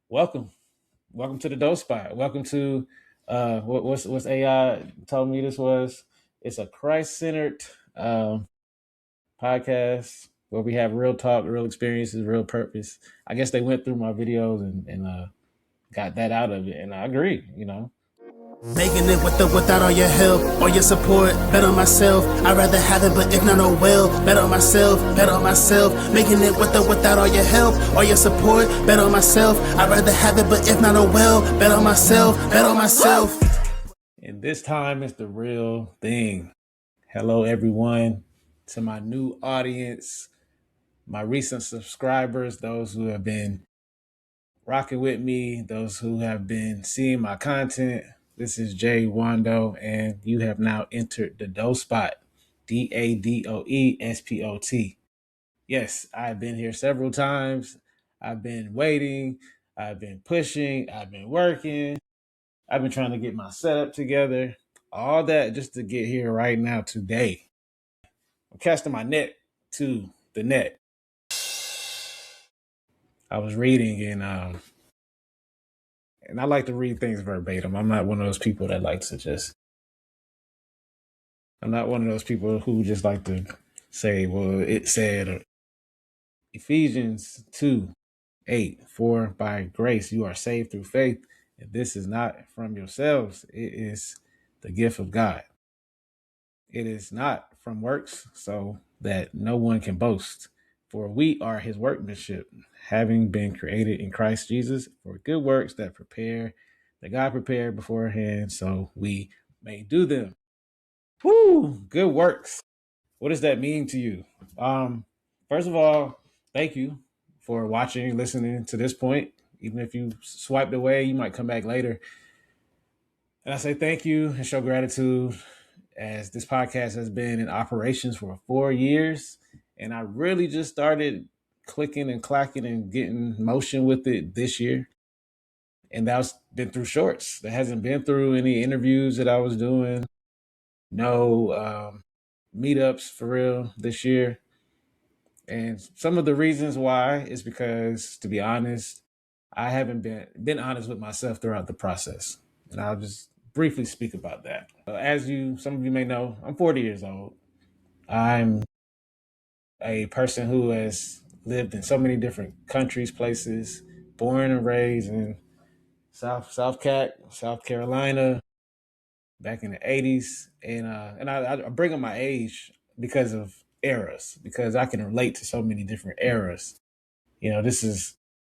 Welcome, welcome to the Doe Spot. Welcome to what's AI told me this was. It's a Christ-centered podcast where we have real talk, real experiences, real purpose. I guess they went through my videos and got that out of it, and I agree. Making it with or without all your help or your support. Bet on myself, I'd rather have it, but if not, oh well. Bet on myself, bet on myself. Making it with or without all your help or your support. Bet on myself, I'd rather have it, but if not, oh well. Bet on myself, bet on myself. And this time it's the real thing. Hello, everyone, to my new audience, my recent subscribers, those who have been rocking with me, those who have been seeing my content. This is J Wandoe, and you have now entered the Doe Spot, DADOE SPOT. Yes, I've been here several times. I've been waiting. I've been pushing. I've been working. I've been trying to get my setup together. All that just to get here right now today. I'm casting my net to the net. I was reading and I like to read things verbatim. I'm not one of those people that likes to just. I'm not one of those people who just like to say, "Well, it said." Ephesians 2:8. For by grace you are saved through faith, and this is not from yourselves; it is the gift of God. It is not from works, so that no one can boast. For we are His workmanship, having been created in Christ Jesus for good works that God prepared beforehand, so we may do them. Woo! Good works. What does that mean to you? First of all, thank you for watching, listening to this point. Even if you swiped away, you might come back later. And I say thank you and show gratitude, as this podcast has been in operations for 4 years. And I really just started clicking and clacking and getting motion with it this year. And that's been through shorts. That hasn't been through any interviews that I was doing. No meetups for real this year. And some of the reasons why is because, to be honest, I haven't been honest with myself throughout the process. And I'll just briefly speak about that. As some of you may know, I'm 40 years old. I'm a person who has lived in so many different countries, places, born and raised in South Carolina, back in the 80s. And I bring up my age because of eras, because I can relate to so many different eras. This is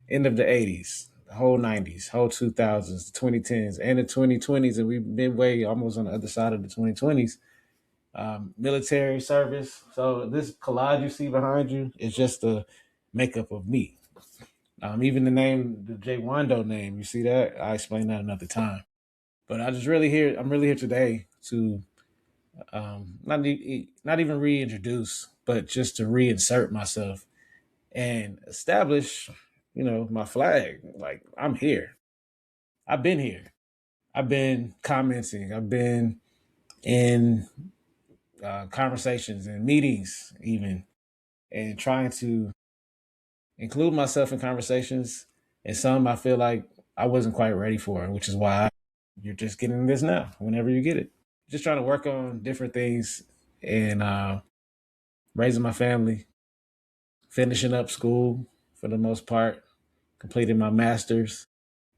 end of the 80s, the whole 90s, whole 2000s, the 2010s, and the 2020s, and we've been way almost on the other side of the 2020s. Military service. So this collage you see behind you is just the makeup of me. Even the name, the J Wandoe name, you see that? I'll explain that another time. But I'm really here today to not even reintroduce, but just to reinsert myself and establish, my flag. Like, I'm here. I've been here. I've been commenting. I've been in conversations and meetings, even, and trying to include myself in conversations. And some I feel like I wasn't quite ready for, which is why you're just getting this now, whenever you get it. Just trying to work on different things and raising my family, finishing up school for the most part, completing my master's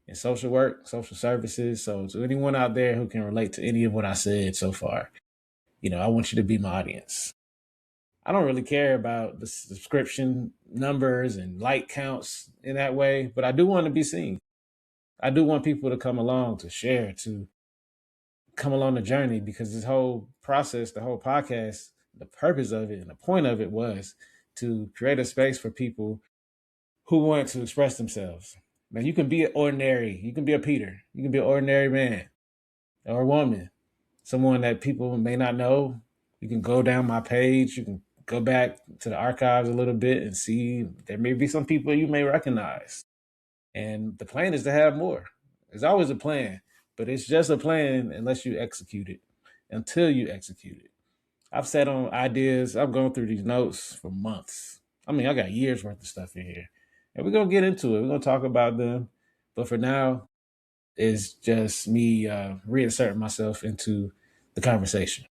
in social work, social services. So to anyone out there who can relate to any of what I said so far, I want you to be my audience. I don't really care about the subscription numbers and like counts in that way, but I do want to be seen. I do want people to come along, to share, to come along the journey, because this whole process, the whole podcast, the purpose of it and the point of it was to create a space for people who want to express themselves. Now, you can be an ordinary, you can be a Peter, you can be an ordinary man or woman, someone that people may not know. You can go down my page, you can go back to the archives a little bit and see there may be some people you may recognize. And the plan is to have more. There's always a plan, but it's just a plan unless you execute it, until you execute it. I've sat on ideas, I've gone through these notes for months. I mean, I got years worth of stuff in here. And we're going to get into it. We're going to talk about them. But for now, it's just me reinserting myself into the conversation.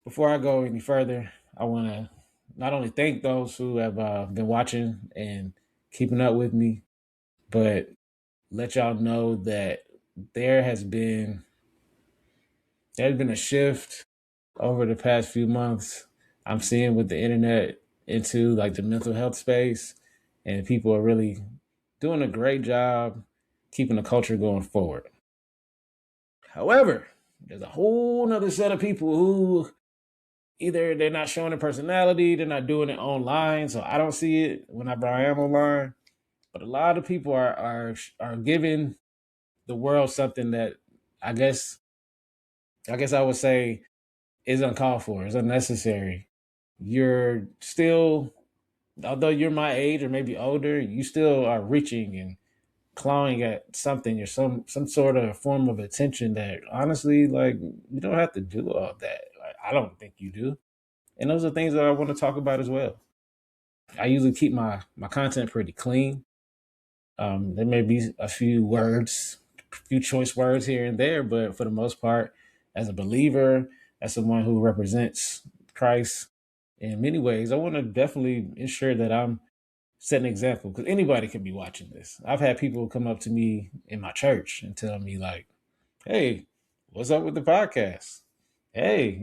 Before I go any further, I want to not only thank those who have been watching and keeping up with me, but let y'all know that there has been there's been a shift over the past few months. I'm seeing with the internet into like the mental health space, and people are really doing a great job keeping the culture going forward. However, there's a whole nother set of people who either they're not showing their personality, they're not doing it online, so I don't see it whenever I am online. But a lot of people are giving the world something that I guess I would say is uncalled for, is unnecessary. You're still, although you're my age or maybe older, you still are reaching and clawing at something or some sort of form of attention that honestly, like, you don't have to do all that. Like, I don't think you do. And those are things that I want to talk about as well. I usually keep my content pretty clean. There may be a few words, a few choice words here and there, but for the most part, as a believer, as someone who represents Christ in many ways, I want to definitely ensure that I'm setting an example because anybody can be watching this. I've had people come up to me in my church and tell me like, "Hey, what's up with the podcast? Hey,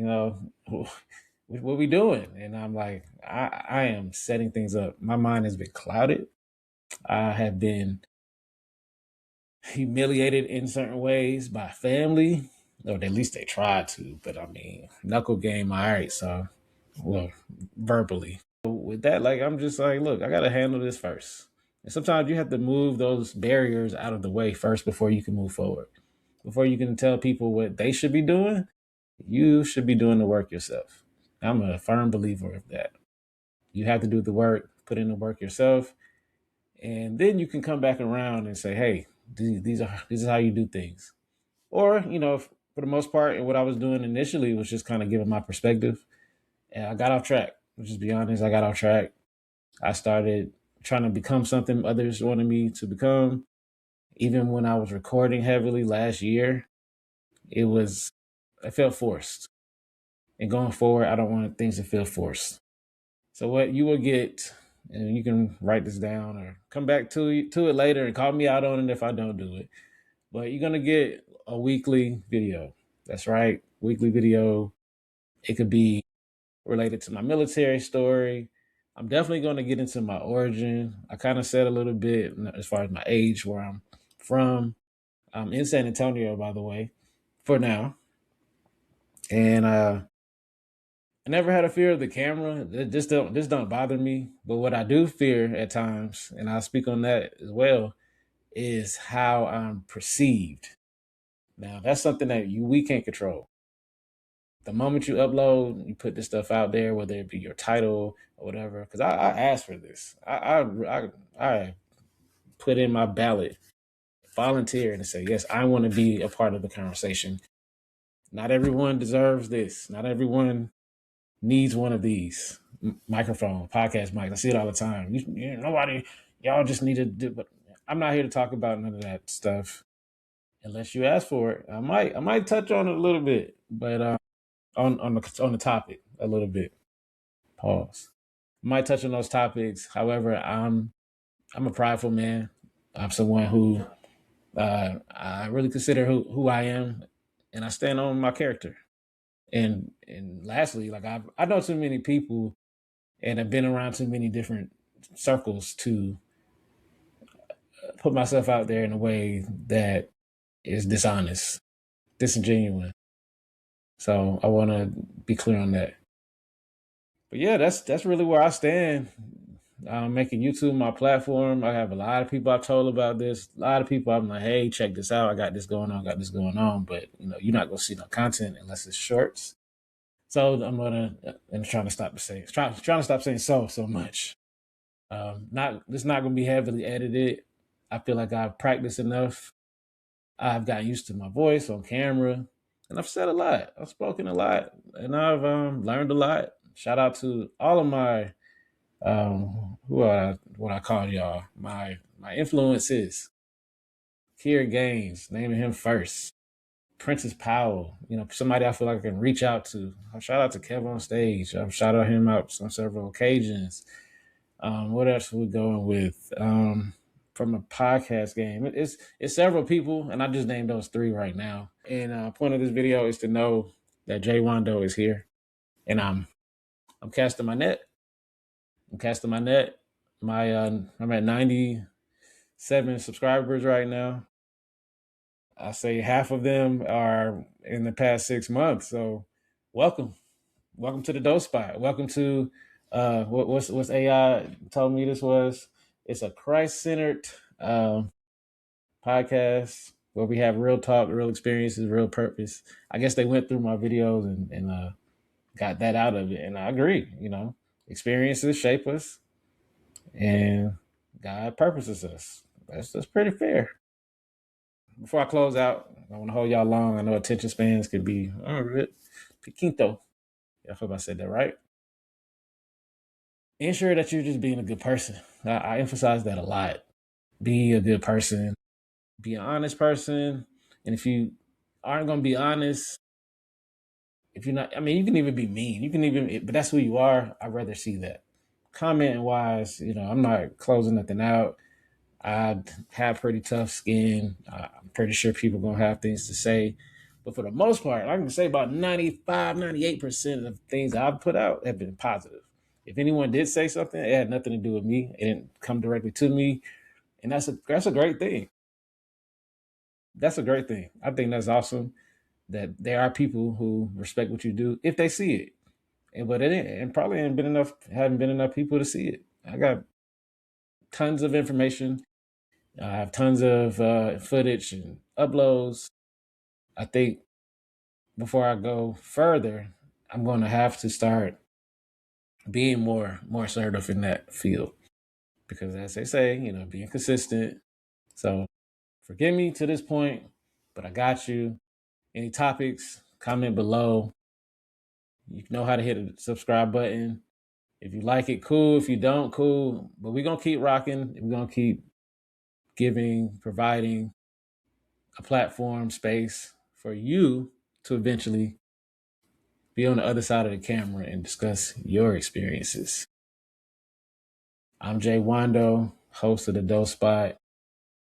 what we doing?" And I'm like, I am setting things up. My mind has been clouded. I have been humiliated in certain ways by family, or at least they tried to. But I mean, knuckle game, all right. So, well, verbally. With that, like, I'm just like, look, I got to handle this first. And sometimes you have to move those barriers out of the way first before you can move forward. Before you can tell people what they should be doing, you should be doing the work yourself. I'm a firm believer of that. You have to do the work, put in the work yourself, and then you can come back around and say, "Hey, these is how you do things." Or for the most part, and what I was doing initially was just kind of giving my perspective, and I got off track. Just be honest, I got off track. I started trying to become something others wanted me to become. Even when I was recording heavily last year, it was I felt forced. And going forward, I don't want things to feel forced. So what you will get, and you can write this down or come back to it later and call me out on it if I don't do it. But you're gonna get a weekly video. That's right, weekly video. It could be related to my military story. I'm definitely going to get into my origin. I kind of said a little bit as far as my age, where I'm from. I'm in San Antonio, by the way, for now. And I never had a fear of the camera. This don't bother me. But what I do fear at times, and I'll speak on that as well, is how I'm perceived. Now that's something that we can't control. The moment you upload, you put this stuff out there, whether it be your title or whatever. Because I asked for this. I put in my ballot, volunteer, and say yes, I want to be a part of the conversation. Not everyone deserves this. Not everyone needs one of these microphone podcast mics. I see it all the time. Nobody, y'all just need to do. But I'm not here to talk about none of that stuff unless you ask for it. I might touch on it a little bit, but on the topic a little bit. Pause. I might touch on those topics. However, I'm a prideful man. I'm someone who I really consider who I am, and I stand on my character. And lastly, like I know too many people and have been around too many different circles to put myself out there in a way that is dishonest, disingenuous. So I want to be clear on that. But yeah, that's really where I stand. I'm making YouTube my platform. I have a lot of people I've told about this. A lot of people I'm like, hey, check this out. I got this going on. Got this going on. But you're not gonna see no content unless it's shorts. So I'm trying to stop saying trying to stop saying so much. Not It's not gonna be heavily edited. I feel like I've practiced enough. I've gotten used to my voice on camera, and I've said a lot. I've spoken a lot, and I've learned a lot. Shout out to all of my what I call y'all my influences. Kier Gaines, naming him first. Princess Powell, somebody I feel like I can reach out to. Shout out to Kev on stage. I've shouted him out on several occasions. What else are we going with? From a podcast game, it's several people, and I just named those three right now. And point of this video is to know that J Wandoe is here, and I'm casting my net. I'm at 97 subscribers right now. I say half of them are in the past 6 months. So welcome to the Doe Spot. Welcome to what's AI told me this was. It's a Christ-centered podcast where we have real talk, real experiences, real purpose. I guess they went through my videos and got that out of it. And I agree, experiences shape us and God purposes us. That's pretty fair. Before I close out, I want to hold y'all long. I know attention spans could be piquito. I hope I said that right. Ensure that you're just being a good person. I emphasize that a lot. Be a good person. Be an honest person. And if you aren't going to be honest, if you're not, you can even be mean. But that's who you are. I'd rather see that. Commenting wise, I'm not closing nothing out. I have pretty tough skin. I'm pretty sure people are going to have things to say. But for the most part, I can say about 95, 98% of things I've put out have been positive. If anyone did say something, it had nothing to do with me. It didn't come directly to me. And that's a great thing. That's a great thing. I think that's awesome that there are people who respect what you do if they see it. But it ain't, and probably haven't been enough people to see it. I got tons of information. I have tons of footage and uploads. I think before I go further, I'm going to have to start being more assertive in that field. Because as they say, being consistent. So forgive me to this point, but I got you. Any topics, comment below. You know how to hit the subscribe button. If you like it, cool. If you don't, cool. But we're going to keep rocking. We're going to keep providing a platform, space for you to eventually be on the other side of the camera and discuss your experiences. I'm J Wandoe, host of the Doe Spot.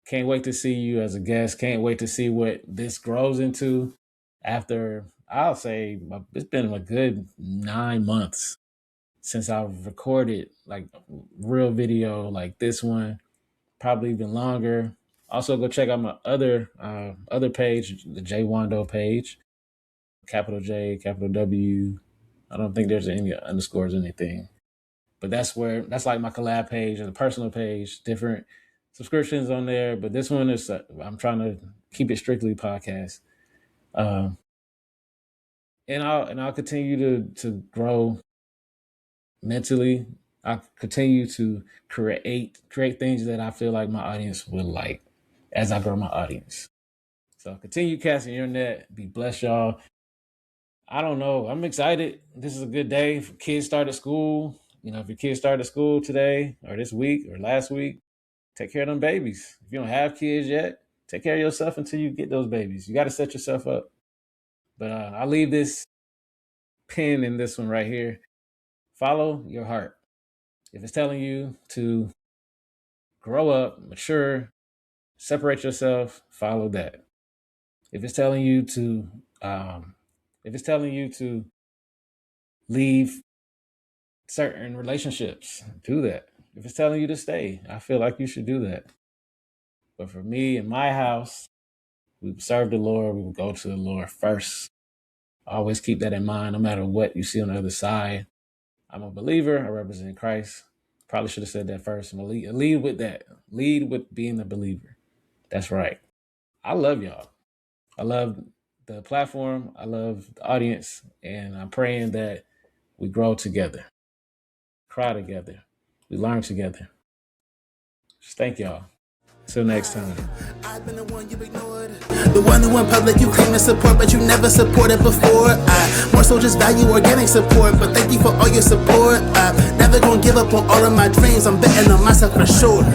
Can't wait to see you as a guest. Can't wait to see what this grows into after, I'll say, it's been a good 9 months since I've recorded like real video like this one, probably even longer. Also, go check out my other page, the J Wandoe page, capital J, capital W. I don't think there's any underscores or anything, but that's like my collab page or the personal page, different subscriptions on there. But this one is, I'm trying to keep it strictly podcast. And I'll continue to grow mentally. I'll continue to create things that I feel like my audience will like as I grow my audience. So continue casting your net. Be blessed, y'all. I don't know. I'm excited. This is a good day for kids started school. If your kids started school today or this week or last week, take care of them babies. If you don't have kids yet, take care of yourself until you get those babies. You got to set yourself up. But I'll leave this pin in this one right here. Follow your heart. If it's telling you to grow up, mature, separate yourself, follow that. If it's telling you to leave certain relationships, do that. If it's telling you to stay, I feel like you should do that. But for me, in my house, we serve the Lord. We will go to the Lord first. Always keep that in mind, no matter what you see on the other side. I'm a believer. I represent Christ. Probably should have said that first. I'm going to lead with that. Lead with being a believer. That's right. I love y'all. I love the platform. I love the audience. And I'm praying that we grow together, cry together, we learn together. Just thank y'all. Till next time. I've been the one you ignored, the one who in public you claim to support, but you never supported before. I more so just value organic support, but thank you for all your support. I'm never gonna give up on all of my dreams. I'm betting on myself for sure.